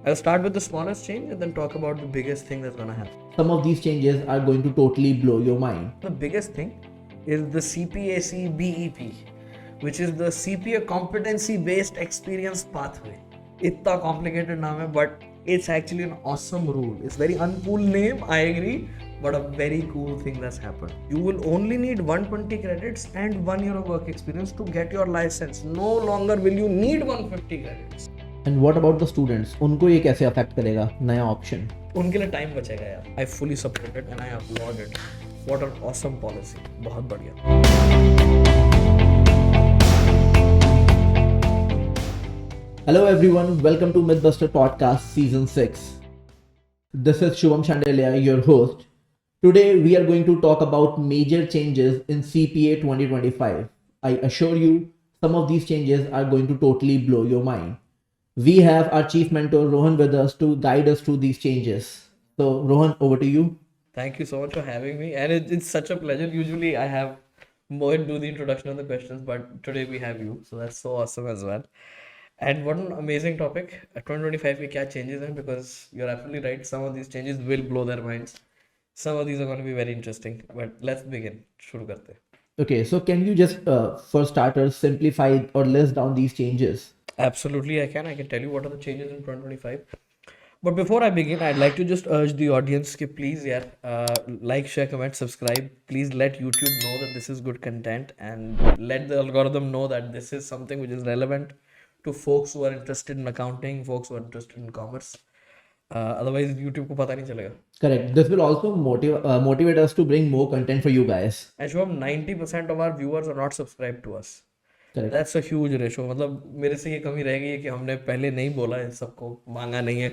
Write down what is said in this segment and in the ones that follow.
I'll start with the smallest change and then talk about the biggest thing that's gonna happen. Some of these changes are going to totally blow your mind. The biggest thing is the CPAC BEP, which is the CPA competency based experience pathway. इतना complicated नाम है, but it's actually an awesome rule. It's very uncool name, I agree, but a very cool thing that's happened. You will only need 120 credits and 1 year of work experience to get your license. No longer will you need 150 credits. And what about the students? उनको ये कैसे affect करेगा नया option? उनके लिए time बचेगा यार. I fully support it and I applaud it. What an awesome policy. बहुत बढ़िया. Hello everyone, welcome to Mythbuster Podcast Season 6. This is Shubham Shandelia, your host. Today we are going to talk about major changes in CPA 2025. I assure you, some of these changes are going to totally blow your mind. We have our chief mentor Rohan with us to guide us through these changes. So Rohan, over to you. Thank you so much for having me, and it's such a pleasure. Usually I have Mohit do the introduction of the questions, but today we have you, so that's so awesome as well. And what an amazing topic. 2025 में क्या changes हैं, because you're absolutely right. Some of these changes will blow their minds. Some of these are going to be very interesting. But let's begin. शुरू करते हैं. Okay, so can you just, for starters, simplify or list down these changes? Absolutely, I can. I can tell you what are the changes in 2025. But before I begin, I'd like to just urge the audience कि please like, share, comment, subscribe. Please let YouTube know that this is good content and let the algorithm know that this is something which is relevant to folks who are interested in accounting, folks who are interested in commerce. Otherwise, YouTube को पता नहीं चलेगा. Correct. This will also motivate us to bring more content for you guys. And Shubham, 90% of our viewers are not subscribed to us. Correct. That's a huge ratio. मतलब मेरे से ये कमी रह गई है कि हमने पहले नहीं बोला है, सबको मांगा नहीं है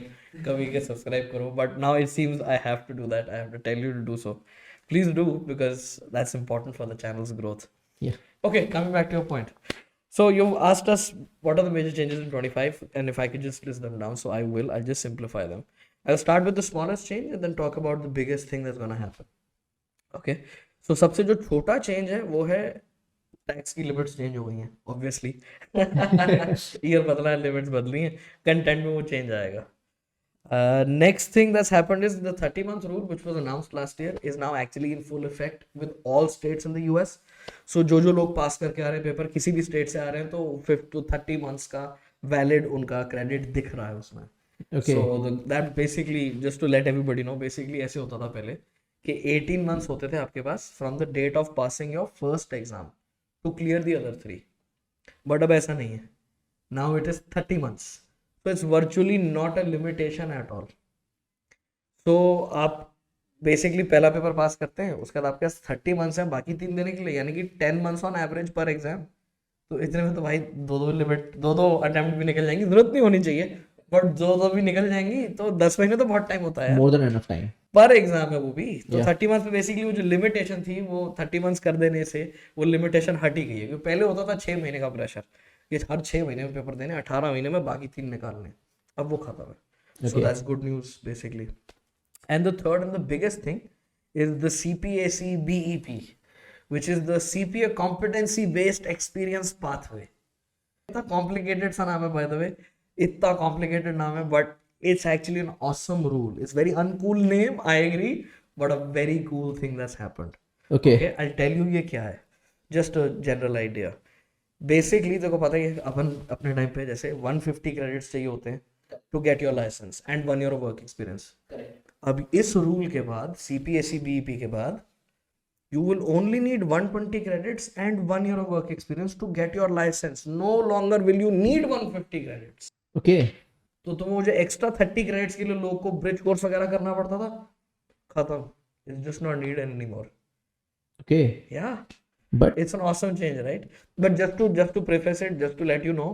कभी के सब्सक्राइब करो. But now it seems I have to do that. I have to tell you to do so. Please do, because that's important for the channel's growth. Yeah. Okay, coming back to your point. So you asked us what are the major changes in 25, and if I could just list them down, so I will. I'll just simplify them. I'll start with the smallest change and then talk about the biggest thing that's gonna happen. Okay. So सबसे जो छोटा change है वो है tax की limits change हो गई हैं ऑब्वियसली. ईयर बदला है, लिमिट्स बदली हैं, कंटेंट में वो चेंज आएगा. Next thing that's happened is the 30-month rule, which was announced last year, is now actually in full effect with all states in the US. So जो लोग पास करके आ रहे हैं पेपर, किसी भी स्टेट से आ रहे हैं, तो 5 to 30 months का वैलिड उनका क्रेडिट दिख रहा है उसमें. Okay. So that basically, just to let everybody know, basically ऐसे होता था पहले कि 18 months होते थे आपके पास from the date of passing your first exam to clear the other 3. But अब ऐसा नहीं है. Now it is 30 months. So it's virtually not a limitation at all. So आप बेसिकली पहला पेपर पास करते हैं, उसके बाद आपके पास 30 मंथ्स हैं बाकी 3 देने के लिए, यानी कि 10 मंथ्स ऑन एवरेज पर एग्जाम. तो इतने में तो भाई दो अटेम्प्ट भी निकल जाएंगी, जरूरत नहीं होनी चाहिए, बट दो भी निकल जाएंगी तो 10 महीने तो बहुत टाइम होता है. More than enough time. पर एग्जाम है वो भी. तो Yeah. 30 मंथ्स में बेसिकली वो जो लिमिटेशन थी वो 30 मंथ्स कर देने से वो लिमिटेशन हट ही गई है. क्योंकि पहले होता था 6 महीने का प्रेशर, ये हर 6 महीने में पेपर देने, 18 महीने में बाकी 3 निकालने. अब वो खत्म है. So that's good news basically. And the third and the biggest thing is the CPAC BEP, which is the CPA competency based experience pathway. इतना complicated सा नाम है by the way. इतना complicated नाम है, but it's actually an awesome rule. It's very uncool name, I agree, but a very cool thing that's happened. Okay. Okay, I'll tell you ये क्या है. Just a general idea. Basically तेरे को पता है अपन अपने टाइम पे जैसे 150 credits चाहिए होते हैं to get your license and 1 year of work experience. अब इस रूल के बाद, CPAC BEP के बाद, you will only need 120 credits and 1 year of work experience to get your license. No longer will you need 150 credits. Okay. तो तुम्हें वो जो एक्स्ट्रा 30 क्रेडिट्स के लिए लोग को ब्रिज कोर्स वगैरह करना पड़ता था, खत्म. It's just not need anymore. Okay. या But it's an awesome change, right? But just to preface it, just to let you know,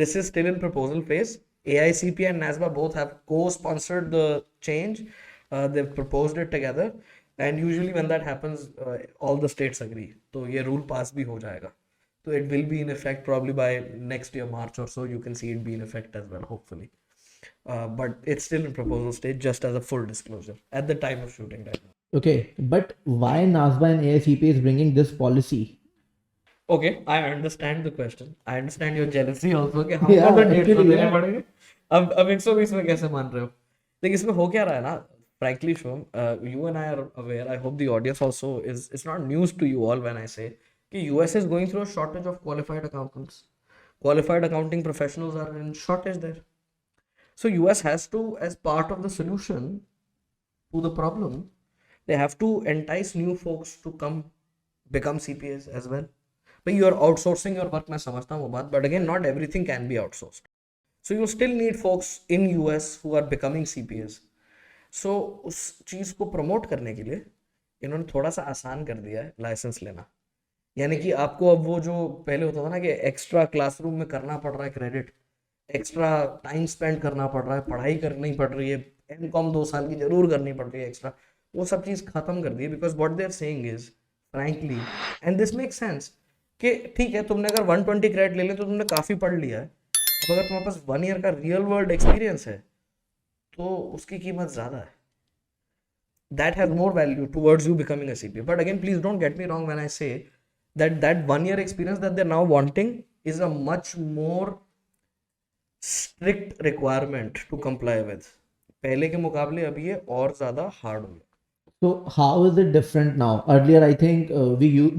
this is still in proposal phase. AICP and NASBA both have co-sponsored the change. They've proposed it together, and usually when that happens, all the states agree. तो ये rule pass भी हो जाएगा. So it will be in effect probably by next year March or so. You can see it be in effect as well, hopefully. But it's still in proposal stage, just as a full disclosure at the time of shooting right now. okay. But why NASBA and AICP is bringing this policy? Okay, I understand the question. I understand your jealousy also कि Yeah, हमको तो date तो actually, देने yeah. पड़ेंगे. अब 120 में कैसे मान रहे हो? देखिए इसमें हो क्या रहा है ना, frankly Shubham, you and I are aware, I hope the audience also is, it's not news to you all when I say कि US is going through a shortage of qualified accountants. Qualified accounting professionals are in shortage there. So US has to, as part of the solution to the problem, they have to entice new folks to come become CPAs as well. But you are outsourcing your work, मैं समझता हूँ वो बात, but again not everything can be outsourced. So you still need folks in US who are becoming CPAs. So उस चीज़ को promote करने के लिए इन्होंने थोड़ा सा आसान कर दिया है लाइसेंस लेना। यानी कि आपको अब वो जो पहले होता था ना कि एक्स्ट्रा क्लासरूम में करना पड़ रहा है क्रेडिट, एक्स्ट्रा टाइम स्पेंड करना पड़ रहा है, पढ़ाई करनी पड़ रही है, एमकॉम 2 साल की जरूर करनी पड़ रही है एक्स्ट्रा, वो सब चीज़ खत्म कर दी है। Because what they are saying is frankly, and this make sense, कि ठीक है तुमने अगर 120 क्रेडिट ले लिया तो तुमने काफ़ी पढ़ लिया है, अब अगर तुम्हारे पास 1 ईयर का रियल वर्ल्ड एक्सपीरियंस है तो उसकी कीमत ज़्यादा है। That has more value towards you becoming a CPA. But again, please don't get me wrong when I say that that 1 year experience that they're now wanting is a much more strict requirement to comply with. पहले के मुकाबले अभी ये और ज़्यादा hard हो गया। So how is it different now? Earlier, I think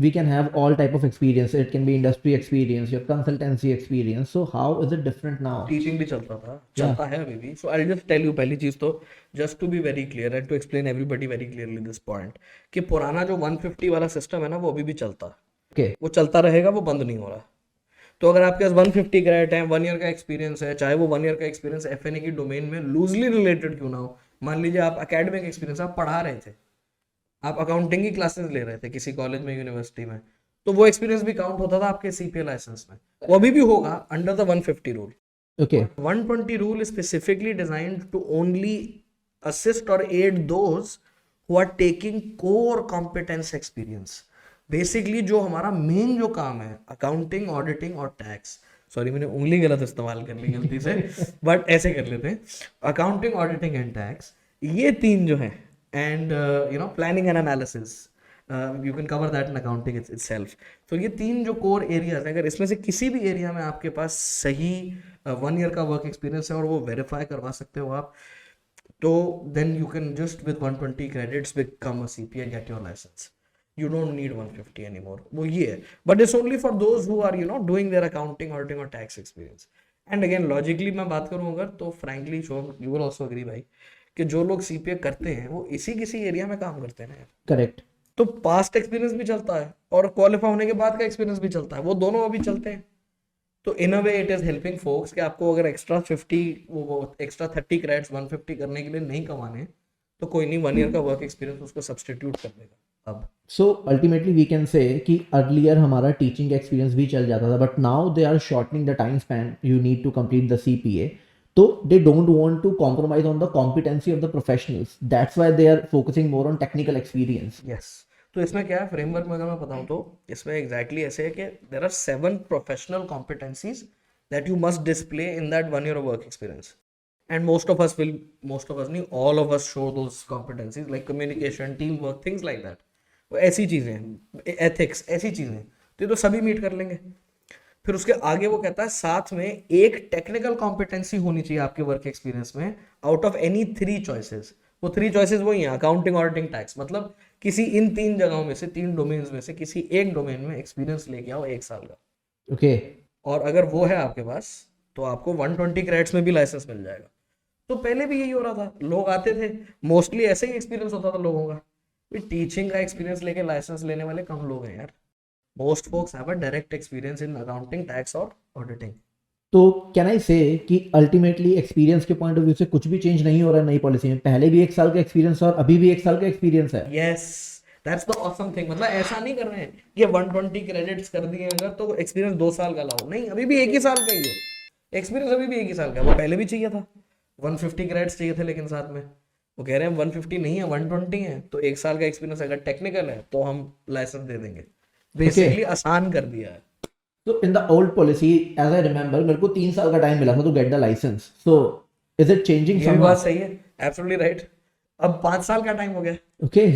we can have all type of experience. It can be industry experience, your consultancy experience. So how is it different now? Teaching भी चलता था, चलता है अभी भी। So I just tell you, पहली चीज तो just to be very clear and to explain everybody very clearly this point, कि पुराना जो 150 वाला सिस्टम है ना वो अभी भी चलता है, Okay. वो चलता रहेगा, वो बंद नहीं हो रहा। तो अगर आपके पास 150 क्रेडिट है, 1 ईयर का एक्सपीरियंस है, चाहे वो 1 ईयर का एक्सपीरियंस एफएनए की डोमेन में लूजली रिलेटेड क्यों ना हो, मान लीजिए आप एकेडमिक एक्सपीरियंस आप पढ़ा रहे थे, आप अकाउंटिंग की क्लासेस ले रहे थे किसी कॉलेज में, यूनिवर्सिटी में, तो वो एक्सपीरियंस भी काउंट होता था आपके सीपीए लाइसेंस में, वो अभी भी होगा under the 150 rule. Okay. 120 rule is specifically designed to only assist or aid those who are taking core competence experience. Basically जो हमारा मेन जो काम है, अकाउंटिंग, ऑडिटिंग और टैक्स, सॉरी मैंने उंगली गलत इस्तेमाल कर ली गलती से, बट ऐसे कर लेते हैं, अकाउंटिंग, ऑडिटिंग एंड टैक्स, ये तीन जो है, and you know planning and analysis, you can cover that in accounting itself. तो ये तीन जो कोर एरियाज हैं, अगर इसमें से किसी भी एरिया में आपके पास सही 1 ईयर का वर्क एक्सपीरियंस है और वो वेरीफाई करवा सकते हो आप, तो then you can just with 120 credits become a CPA and get your licence. You don't need 150 anymore. वो ये है, but it's only for those who are doing their accounting, auditing और tax experience. And again logically मैं बात करूँ अगर, तो frankly you will also agree भाई, कि जो लोग सीपीए करते हैं वो इसी किसी एरिया में काम करते हैं ना। Correct. तो पास्ट एक्सपीरियंस भी चलता है और क्वालिफाई होने के बाद का एक्सपीरियंस भी चलता है, वो दोनों अभी चलते हैं। तो in a way it is helping folks कि आपको अगर एक्स्ट्रा 50 वो एक्स्ट्रा 30 क्रेडिट्स 150 करने के लिए नहीं कमाने, तो कोई नहीं, 1 ईयर का वर्क एक्सपीरियंस उसको सब्सटीट्यूट कर देगा अब। So ultimately we can say कि earlier हमारा teaching experience भी चल जाता था, but now they are shortening the time span you need to complete the CPA. So they don't want to compromise on the competency of the professionals. That's why they are focusing more on technical experience. Yes. तो इसमें क्या है framework में, अगर मैं बताऊं तो इसमें एग्जैक्टली ऐसे है कि there are 7 professional competencies that you must display in that 1 year of work experience, and most of us नहीं, all of us show those competencies like communication, team work, things like that. वो ऐसी चीज़ें, ethics, ऐसी चीज़ें, तो ये तो सभी मीट कर लेंगे। फिर उसके आगे वो कहता है साथ में एक टेक्निकल कॉम्पिटेंसी होनी चाहिए आपके वर्क एक्सपीरियंस में, आउट ऑफ एनी 3 चॉइसेस। वो 3 चॉइसेस वही हैं, अकाउंटिंग, ऑडिटिंग, टैक्स, मतलब किसी इन 3 जगहों में से, 3 डोमेन्स में से किसी एक डोमेन में एक्सपीरियंस लेके आओ 1 साल का। Okay. और अगर वो है आपके पास तो आपको 120 क्रेडिट्स में भी लाइसेंस मिल जाएगा। तो पहले भी यही हो रहा था, लोग आते थे, मोस्टली ऐसे ही एक्सपीरियंस होता था लोगों का। टीचिंग का एक्सपीरियंस लेके लाइसेंस लेने वाले कम लोग हैं यार। Most folks have a direct experience in accounting, tax और ऑडिटिंग। तो कैन आई से कि अल्टीमेटली एक्सपीरियंस के पॉइंट ऑफ व्यू से कुछ भी चेंज नहीं हो रहा है नई पॉलिसी में? पहले भी 1 साल का एक्सपीरियंस और अभी भी 1 साल का एक्सपीरियंस है। Yes, that's the awesome thing. मतलब ऐसा नहीं कर रहे हैं कि 120 क्रेडिट्स कर दिए अगर तो एक्सपीरियंस 2 साल का लाओ, नहीं, अभी भी 1 ही साल का ही है एक्सपीरियंस, अभी भी 1 ही साल का। वो पहले भी चाहिए था, 150 क्रेडिट्स चाहिए थे, लेकिन साथ में वो कह रहे हैं 150 नहीं है 120 है, तो 1 साल का एक्सपीरियंस अगर टेक्निकल है तो हम लाइसेंस दे देंगे। बेसिकली आसान कर दिया है। तो in the old policy as I remember मेरे को 3 साल का टाइम मिला था to get the licence. So is it changing? ये बात सही है, एब्सोल्युटली राइट। अब 5 साल का टाइम हो गया। Okay.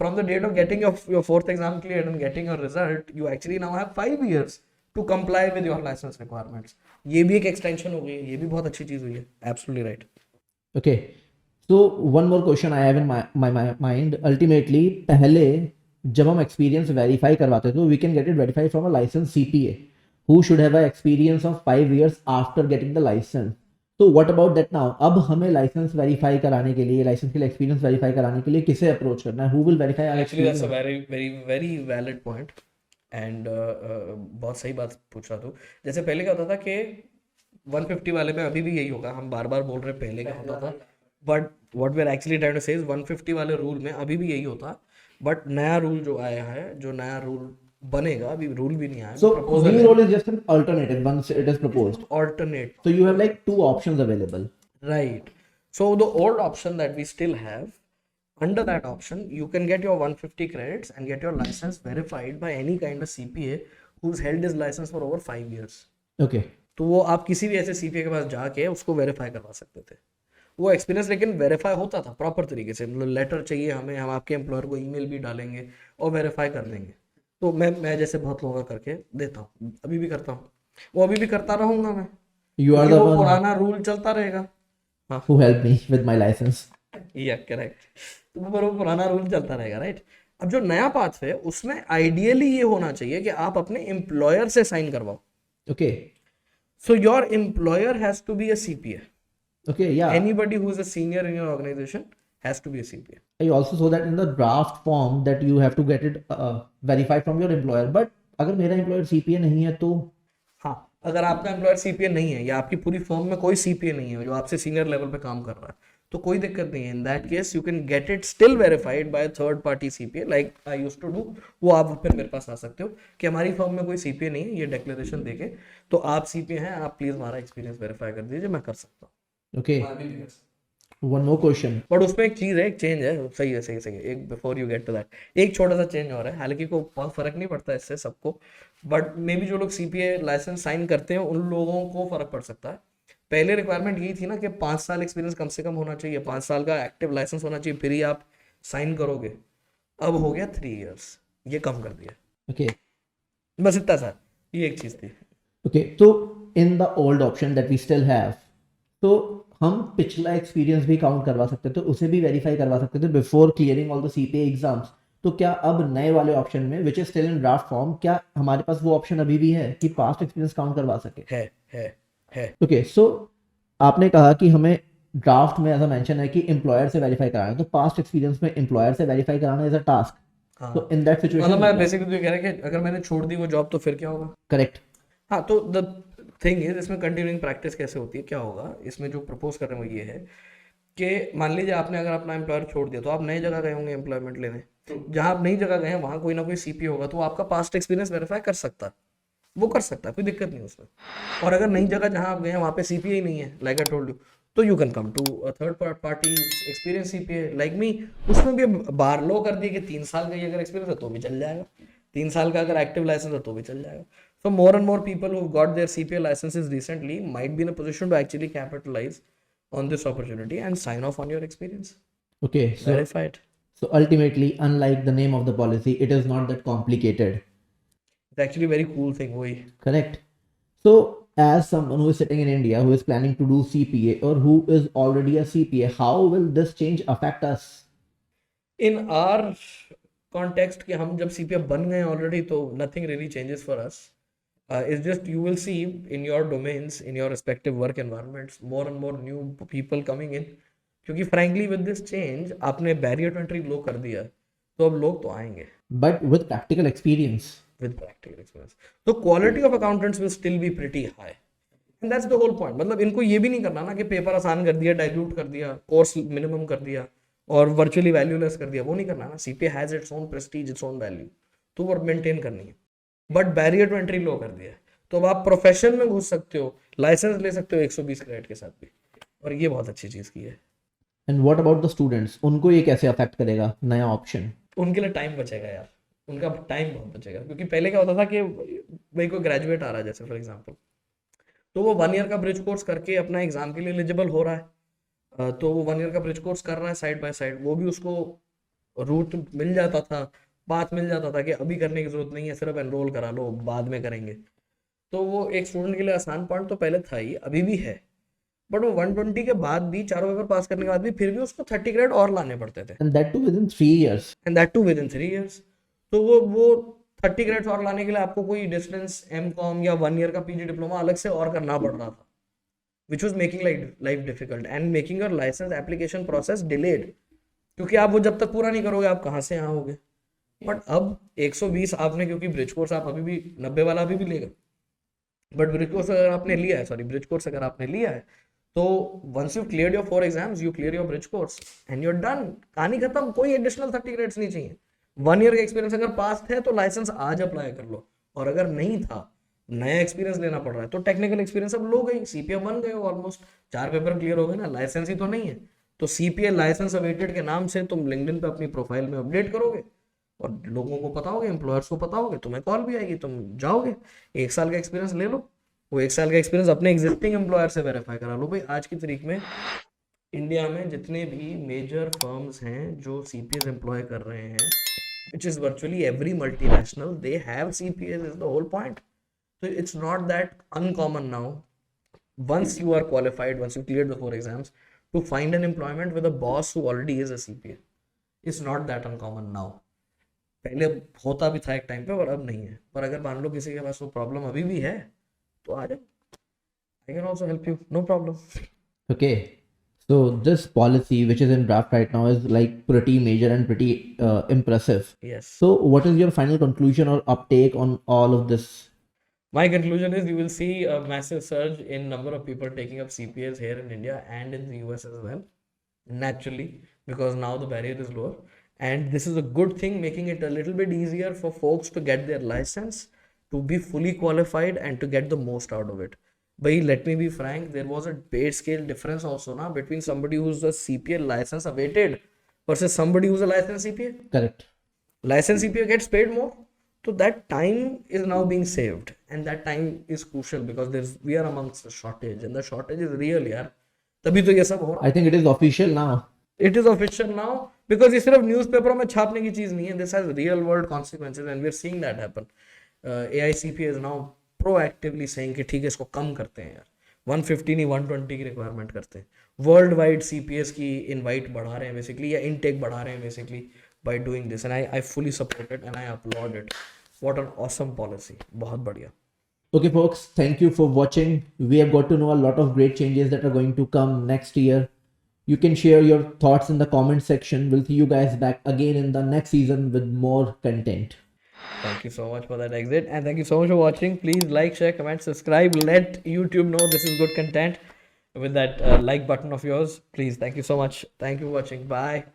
From the date of getting your 4th exam cleared and getting your result, you actually now have 5 years to comply with your license requirements. ये भी एक एक्सटेंशन हो गई है, ये भी बहुत अच्छी चीज हुई है. Absolutely right. Okay. So one more question I have in my mind. Ultimately, पहले जब हम experience verify करवाते थे, तो we can get it verified from a licensed CPA who should have a experience of 5 years after getting the license. So what about that now? अब हमें license verify कराने के लिए, license के लिए experience verify कराने के लिए किसे approach करना है? Who will verify our actually that's a experience? Very valid point. And बहुत सही बात पूछ रहा तू. जैसे पहले क्या होता था कि 150 वाले में अभी भी यही होगा, हम बार बार बोल रहे हैं पहले क्या होता था, but what we are actually trying to say is 150 वाले रूल में अभी भी यही होता. बट नया रूल जो आया है, जो नया रूल बनेगा, अभी रूल भी नहीं आया, So प्रपोजल new है, role is just an alternative once it is proposed. alternate. So you have like two options available. Right. So the old option that we still have, under that option, you can get your 150 credits and get your license verified by any kind of CPA who's held his license for over 5 years. Okay. तो वो आप किसी भी ऐसे CPA के पास जाके उसको verify करवा सकते थे. वो एक्सपीरियंस लेकिन वेरीफाई होता था प्रॉपर तरीके से, मतलब लेटर चाहिए हमें, हम आपके एम्प्लॉयर को ईमेल भी डालेंगे और वेरीफाई कर देंगे. तो मैं जैसे बहुत लोगों का करके देता हूँ, अभी भी करता हूँ, वो अभी भी करता रहूंगा मैं, You are क्योंकि the वो one पुराना रूल चलता रहेगा. हाँ, who helped me with my license. या करेक्ट. तो पर वो पुराना रूल चलता रहेगा, राइट. अब जो नया पाथ है उसमें आइडियली ये होना चाहिए कि आप अपने एम्प्लॉयर से साइन करवाओ. Okay. So your employer has to be a CPA. Okay. Yeah. Anybody who is a senior in your organization has to be a CPA. I also saw that in the draft form that you have to get it verified from your employer. But अगर मेरा employer CPA नहीं है तो हाँ, अगर आपका employer CPA नहीं है या आपकी पूरी फर्म में कोई CPA नहीं है जो आपसे सीनियर लेवल पे काम कर रहा है, तो कोई दिक्कत नहीं है. In that case you can get it still verified by third party CPA like I used to do. वो आप फिर मेरे पास आ सकते हो कि हमारी फर्म में कोई CPA नहीं है, ये डिक्लेरेशन देके तो आप CPA हैं, आप प्लीज हमारा एक्सपीरियंस वेरीफाई कर दीजिए, मैं कर सकता हूँ. okay. मैं अभी भी कर सकता हूँ. One more question. बट उसमें एक चीज है, एक चेंज है. सही है, सही सही है. एक before you get to that, एक छोटा सा चेंज और है, हालांकि को बहुत फर्क नहीं पड़ता इससे सबको, बट मे बी जो लोग CPA लाइसेंस साइन करते हैं उन लोगों को फर्क पड़ सकता है. पहले रिक्वायरमेंट यही थी ना कि 5 साल एक्सपीरियंस कम से कम होना चाहिए, 5 साल का एक्टिव लाइसेंस होना चाहिए, फिर ही आप साइन करोगे. अब हो गया 3 years, ये कम कर दिया. Okay. बस इतना सा, ये एक चीज थी. Okay. So in the old option that we still have, तो हम पिछला एक्सपीरियंस भी काउंट करवा सकते थे, उसे भी वेरीफाई करवा सकते थे before clearing all the CPA exams. तो क्या अब नए वाले ऑप्शन में which is still in draft form, क्या हमारे पास वो ऑप्शन अभी भी है कि पास्ट एक्सपीरियंस काउंट करवा सके? है. ओके. सो आपने कहा कि हमें ड्राफ्ट में ऐसा मेंशन है कि एम्प्लॉयर से वेरीफाई कराना है, तो पास्ट एक्सपीरियंस में एम्प्लॉयर से वेरीफाई कराना इज अ टास्क. हाँ, तो इन दैट मतलब सिचुएशन मैं बेसिकली तो ये कह रहा कि अगर मैंने छोड़ दी वो जॉब तो फिर क्या होगा. करेक्ट. हाँ, तो द थिंग इज इसमें कंटिन्यूइंग प्रैक्टिस कैसे होती है, क्या होगा इसमें जो प्रपोज कर रहे हैं वो ये है कि मान लीजिए आपने अगर अपना एम्प्लॉयर छोड़ दिया तो आप नई जगह गए होंगे एम्प्लॉयमेंट लेने. जहाँ आप नई जगह गए हैं वहाँ कोई ना कोई CPA होगा, तो वो आपका पास्ट एक्सपीरियंस वेरीफाई कर सकता है, वो कर सकता है, कोई दिक्कत नहीं उसमें. और अगर नई जगह जहाँ आप गए हैं वहाँ पे CPA ही नहीं है, लाइक आई टोल्ड यू, तो you can come to a third party experience CPA like me. उसमें भी बार लो कर दिए कि 3 साल का ही अगर एक्सपीरियंस है तो भी चल जाएगा, 3 साल का अगर एक्टिव लाइसेंस है तो भी चल जाएगा. So more and more people who've got their CPA licenses recently might be in a position to actually capitalize on this opportunity and sign off on your experience. Okay. So Verify it. so ultimately, unlike the name of the policy, it is not that complicated. It's actually a very cool thing. Woi. Correct. So, as someone who is sitting in India who is planning to do CPA or who is already a CPA, how will this change affect us? In our context कि हम जब CPA बन गए already तो nothing really changes for us. It's just you will see in your domains, in your respective work environments, more and more new people coming in. क्योंकि frankly with this change आपने barrier to entry low कर दिया, तो अब लोग तो आएंगे But with practical experience. with practical experience. So quality of accountants will still be pretty high. And that's the whole point. मतलब इनको ये भी नहीं करना ना कि पेपर आसान कर दिया, डाइल्यूट कर दिया, कोर्स मिनिमम कर दिया और वर्चुअली वैल्यूलेस कर दिया, वो नहीं करना ना. CPA has its own Prestige, its own value, तो वो मेंटेन करनी है. बट बैरियर टू एंट्री लो कर दिया है, तो अब आप प्रोफेशन में घुस सकते हो, लाइसेंस ले सकते हो 120 क्रेडिट के साथ भी, और ये बहुत अच्छी चीज की है. And what about the students? उनको ये कैसे अफेक्ट करेगा नया ऑप्शन? उनके लिए टाइम बचेगा यार, उनका टाइम बहुत बचेगा. क्योंकि पहले क्या होता था कि भाई कोई ग्रेजुएट आ रहा है जैसे फॉर एग्जांपल, तो वो 1 ईयर का ब्रिज कोर्स करके अपना एग्जाम के लिए एलिजिबल हो रहा है. तो वो 1 ईयर का ब्रिज कोर्स कर रहा है साइड बाय साइड, वो भी उसको रूट मिल जाता था, पाथ मिल जाता था कि अभी करने की जरूरत नहीं है, सिर्फ एनरोल करा लो बाद में करेंगे. तो वो एक स्टूडेंट के लिए आसान पॉइंट तो पहले था ही, अभी भी है, बट वो 120 के बाद भी, चारों पेपर पास करने के बाद भी फिर भी उसको 30 क्रेडिट और लाने पड़ते थे, And that too within 3 years. And that too within 3 years. तो वो 30 क्रेडिट्स और लाने के लिए आपको कोई डिस्टेंस M.Com या 1 ईयर का PG डिप्लोमा अलग से और करना पड़ रहा था, which was making life difficult and making your licence application process delayed, क्योंकि आप वो जब तक पूरा नहीं करोगे आप कहाँ से यहाँ होगे. बट अब 120 आपने, क्योंकि ब्रिज कोर्स आप अभी भी 90 वाला अभी भी लेगा, बट ब्रिज कोर्स अगर आपने लिया है, सॉरी ब्रिज कोर्स अगर आपने लिया है, तो once you clear your 4 exams, you clear your bridge course and you're done, कहानी खत्म. कोई एडिशनल 30 क्रेडिट्स नहीं चाहिए. 1 ईयर का एक्सपीरियंस अगर पास है तो लाइसेंस आज अप्लाई कर लो, और अगर नहीं था, नया एक्सपीरियंस लेना पड़ रहा है, तो टेक्निकल एक्सपीरियंस अब लो गई, CPA बन गए हो ऑलमोस्ट, 4 पेपर क्लियर हो गए ना, लाइसेंस ही तो नहीं है. तो CPA लाइसेंस अवेटेड के नाम से तुम लिंक्डइन पे अपनी प्रोफाइल में अपडेट करोगे, और लोगों को पता होगा, एम्प्लॉयर्स को पता होगा, तुम्हें कॉल भी आएगी, तुम जाओगे, 1 साल का एक्सपीरियंस ले लो. वो 1 साल का एक्सपीरियंस अपने एग्जिस्टिंग एम्प्लॉयर से वेरीफाई करा लो. भाई आज की तारीख में इंडिया में जितने भी मेजर फर्म्स हैं जो CPAs एम्प्लॉय कर रहे हैं, which is virtually every multinational, they have CPAs, is the whole point. So it's not that uncommon now, once you are qualified, once you cleared the 4 exams, to find an employment with a boss who already is a CPA. It's not that uncommon now. पहले होता भी था एक time पे, पर अब नहीं है. पर अगर मान लो किसी के पास वो प्रॉब्लम अभी भी है, तो आ जाओ, I can also help you, no problem. Okay. So this policy, which is in draft right now, is like pretty major and pretty impressive. Yes. So what is your final conclusion or uptake on all of this? My conclusion is you will see a massive surge in number of people taking up CPAs here in India and in the US as well, naturally, because now the barrier is lower. And this is a good thing, making it a little bit easier for folks to get their license, to be fully qualified, and to get the most out of it. But let me be frank, there was a pay scale difference also now between somebody who's a CPA license awaited versus somebody who's a licensed CPA. Correct. Licensed CPA gets paid more. So that time is now being saved, and that time is crucial because we are amongst the shortage, and the shortage is real, यार. तभी तो ये सब हो रहा. I think it is official now. It is official now because ये सिर्फ न्यूज़पेपरों में छापने की चीज़ नहीं है. This has real world consequences, and we're seeing that happen. AICPA is now proactively saying कि ठीक है, इसको कम करते हैं यार, 150 नहीं 120 की रिक्वायरमेंट करते हैं. वर्ल्ड वाइड CPAs की इनवाइट बढ़ा रहे हैं बेसिकली, या इनटेक बढ़ा रहे हैं basically by doing this, and I fully support it and I applaud it. What an awesome policy. बहुत बढ़िया. Okay, folks, thank you for watching. We have got to know a lot of great changes that are going to come next year. You can share your thoughts in the comment section. We'll see you guys back again in the next season with more content. Thank you so much for that exit, and thank you so much for watching. Please like, share, comment, subscribe. Let YouTube know this is good content with that like button of yours. Please, thank you so much. Thank you for watching. Bye.